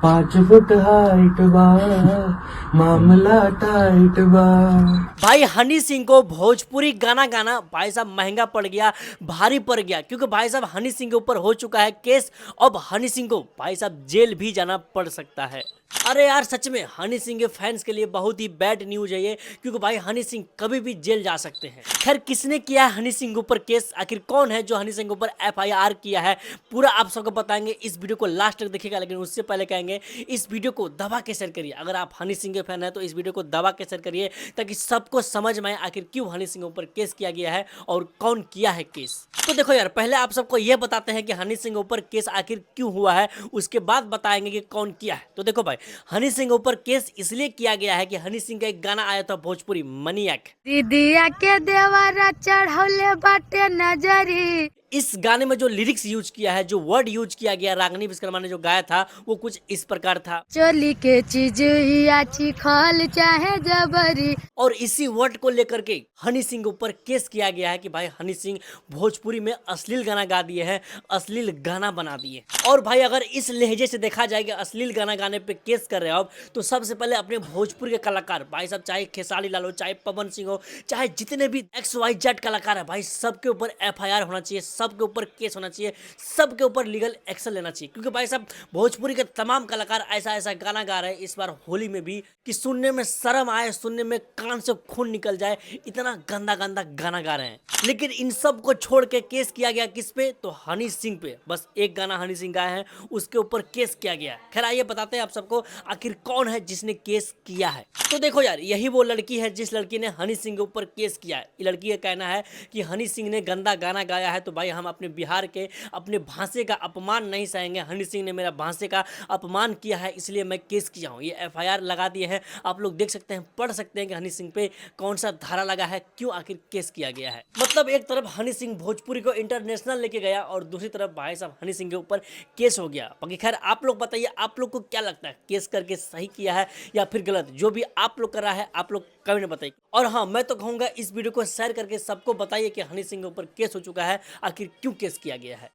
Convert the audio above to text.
5 foot height बा, मामला tight बा। भाई हनी सिंह को भोजपुरी गाना गाना भाई साहब महंगा पड़ गया, भारी पड़ गया, क्योंकि भाई साहब हनी सिंह के ऊपर हो चुका है केस। अब हनी सिंह को भाई साहब जेल भी जाना पड़ सकता है। अरे यार सच में हनी सिंह के फैंस के लिए बहुत ही बैड न्यूज है ये, क्योंकि भाई हनी सिंह कभी भी जेल जा सकते हैं। खैर किसने किया है हनी सिंह के ऊपर केस, आखिर कौन है जो हनी सिंह के ऊपर एफआईआर किया है, पूरा आप सबको बताएंगे। इस वीडियो को लास्ट तक देखिएगा, लेकिन उससे पहले कहेंगे इस वीडियो को दबा के शेयर करिए। अगर आप हनी सिंह के फैन है तो इस वीडियो को दबा के शेयर करिए, ताकि सबको समझ में आए आखिर क्यों हनी सिंह के ऊपर केस किया गया है और कौन किया है केस। तो देखो यार, पहले आप सबको यह बताते हैं कि हनी सिंह के ऊपर केस आखिर क्यों हुआ है, उसके बाद बताएंगे कि कौन किया है। तो देखो भाई, हनी सिंह के ऊपर केस इसलिए किया गया है कि हनी सिंह का एक गाना आया था भोजपुरी मनियाक। दीदिया के देवरा चढ़ौले बाटे नजरी। इस गाने में जो लिरिक्स यूज किया है, जो वर्ड यूज किया गया, रागनी विश्वकर्मा ने जो गाया था, वो कुछ इस प्रकार था। चोली के चीज आछी खल चाहे जबरी। और इसी वर्ड को लेकर के हनी सिंह के ऊपर केस किया गया है कि भाई हनी सिंह भोजपुरी में अश्लील गाना गा दिए हैं, अश्लील गाना बना दिए। और भाई अगर इस लहजे से देखा जाए कि अश्लील गाना गाने पे केस कर रहे हो आप, तो सबसे पहले अपने भोजपुरी के कलाकार भाई साहब, चाहे खेसारी लाल हो, चाहे पवन सिंह हो, चाहे जितने भी XYZ कलाकार है भाई, सबके ऊपर एफआईआर होना चाहिए, सबके ऊपर केस होना चाहिए, सबके ऊपर लीगल एक्शन लेना चाहिए। क्योंकि भाई साहब भोजपुरी के तमाम कलाकार ऐसा ऐसा गाना गा रहे हैं इस बार होली में भी कि सुनने में शर्म आए, सुनने में कान से खून निकल जाए, इतना गंदा गंदा गाना गा रहे हैं। लेकिन इन सब को छोड़ के केस किया गया किस पे, तो हनी सिंह पे। बस एक गाना हनी सिंह गाए हैं, उसके ऊपर केस किया गया है। खैर आइए बताते हैं आप सबको आखिर कौन है जिसने केस किया है। तो देखो यार, यही वो लड़की है जिस लड़की ने हनी सिंह के ऊपर केस किया है। ये लड़की का कहना है कि हनी सिंह ने गंदा गाना गाया है, तो भाई हम अपने बिहार के अपने भाषा का अपमान नहीं सहेंगे। हनी सिंह ने मेरा भाषा का अपमान किया है, इसलिए मैं केस किया हूँ। ये एफआईआर लगा दिए हैं, आप लोग देख सकते हैं, पढ़ सकते हैं कि हनी सिंह पे कौन सा धारा लगा है, क्यों आखिर केस किया गया है। मतलब एक तरफ हनी सिंह भोजपुरी को इंटरनेशनल लेके गया और दूसरी तरफ भाई साहब हनी सिंह के ऊपर केस हो गया। बाकी खैर आप लोग बताइए, आप लोग को क्या लगता है, केस करके सही किया है या फिर गलत? जो भी आप लोग कर रहा है आप लोग कमेंट में बताइए। और हाँ, मैं तो कहूँगा इस वीडियो को शेयर करके सबको बताइए कि हनी सिंह के ऊपर केस हो चुका है, आखिर क्यों केस किया गया है।